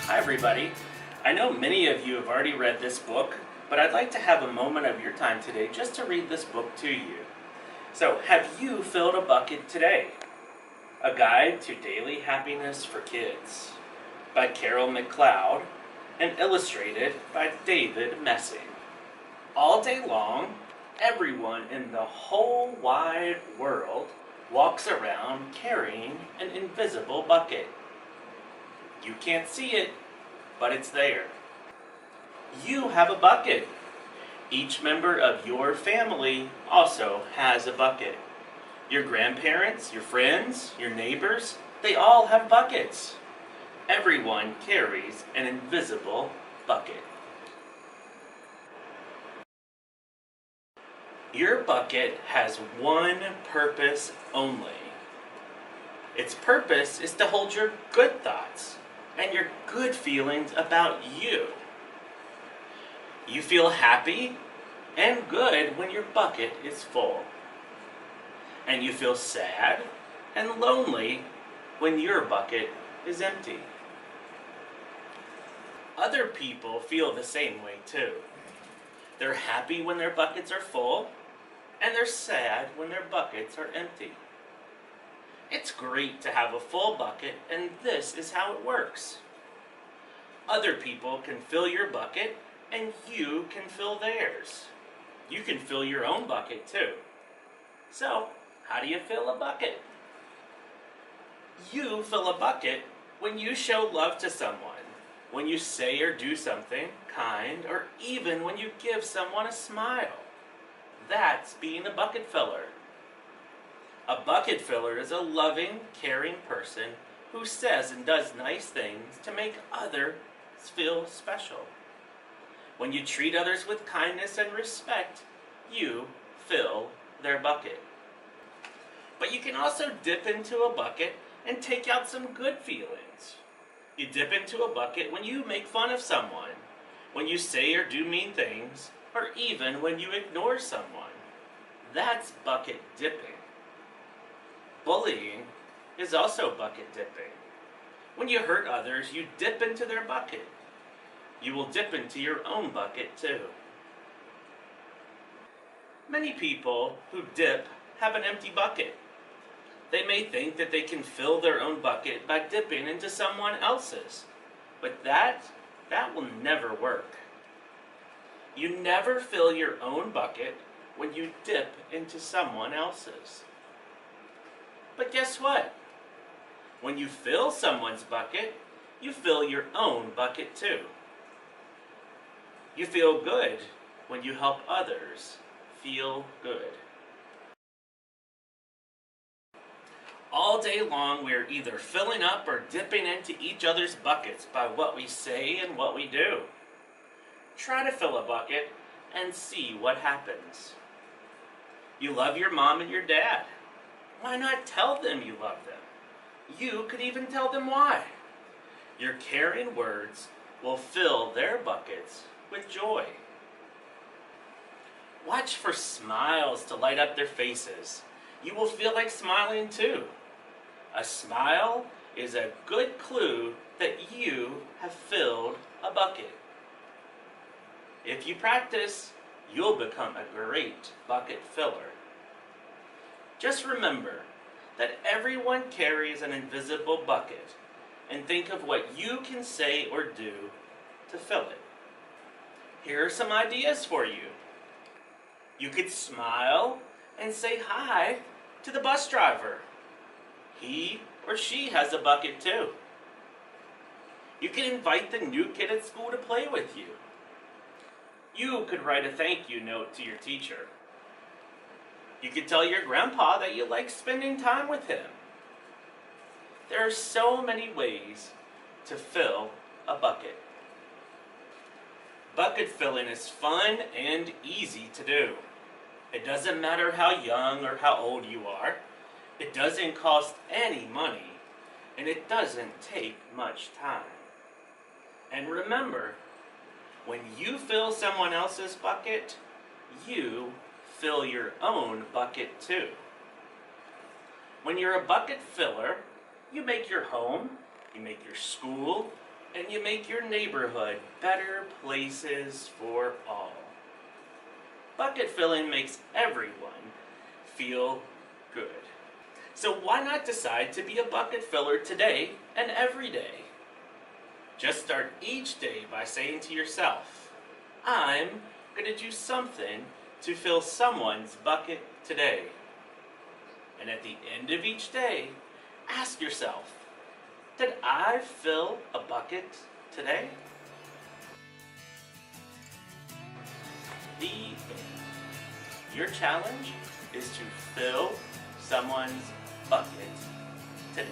Hi everybody. I know many of you have already read this book, but I'd like to have a moment of your time today just to read this book to you. So, have you filled a bucket today? A Guide to Daily Happiness for Kids by McCloud and illustrated by David Messing. All day long, everyone in the whole wide world walks around carrying an invisible bucket. You can't see it, but it's there. You have a bucket. Each member of your family also has a bucket. Your grandparents, your friends, your neighbors, they all have buckets. Everyone carries an invisible bucket. Your bucket has one purpose only. Its purpose is to hold your good thoughts and your good feelings about you. You feel happy and good when your bucket is full. And you feel sad and lonely when your bucket is empty. Other people feel the same way too. They're happy when their buckets are full, and they're sad when their buckets are empty. It's great to have a full bucket, and this is how it works. Other people can fill your bucket, and you can fill theirs. You can fill your own bucket too. So, how do you fill a bucket? You fill a bucket when you show love to someone, when you say or do something kind, or even when you give someone a smile. That's being a bucket filler. A bucket filler is a loving, caring person who says and does nice things to make others feel special. When you treat others with kindness and respect, you fill their bucket. But you can also dip into a bucket and take out some good feelings. You dip into a bucket when you make fun of someone, when you say or do mean things, or even when you ignore someone. That's bucket dipping. Bullying is also bucket dipping. When you hurt others, you dip into their bucket. You will dip into your own bucket too. Many people who dip have an empty bucket. They may think that they can fill their own bucket by dipping into someone else's, but that will never work. You never fill your own bucket when you dip into someone else's. But guess what? When you fill someone's bucket, you fill your own bucket too. You feel good when you help others feel good. All day long, we are either filling up or dipping into each other's buckets by what we say and what we do. Try to fill a bucket and see what happens. You love your mom and your dad. Why not tell them you love them? You could even tell them why. Your caring words will fill their buckets with joy. Watch for smiles to light up their faces. You will feel like smiling too. A smile is a good clue that you have filled a bucket. If you practice, you'll become a great bucket filler. Just remember that everyone carries an invisible bucket, and think of what you can say or do to fill it. Here are some ideas for you. You could smile and say hi to the bus driver. He or she has a bucket too. You can invite the new kid at school to play with you. You could write a thank you note to your teacher. You could tell your grandpa that you like spending time with him. There are so many ways to fill a bucket. Bucket filling is fun and easy to do. It doesn't matter how young or how old you are. It doesn't cost any money, and it doesn't take much time. And remember, when you fill someone else's bucket, you fill your own bucket too. When you're a bucket filler, you make your home, you make your school, and you make your neighborhood better places for all. Bucket filling makes everyone feel good. So why not decide to be a bucket filler today and every day? Just start each day by saying to yourself, I'm going to do something to fill someone's bucket today. And at the end of each day, ask yourself, did I fill a bucket today? The end. Your challenge is to fill someone's bucket today.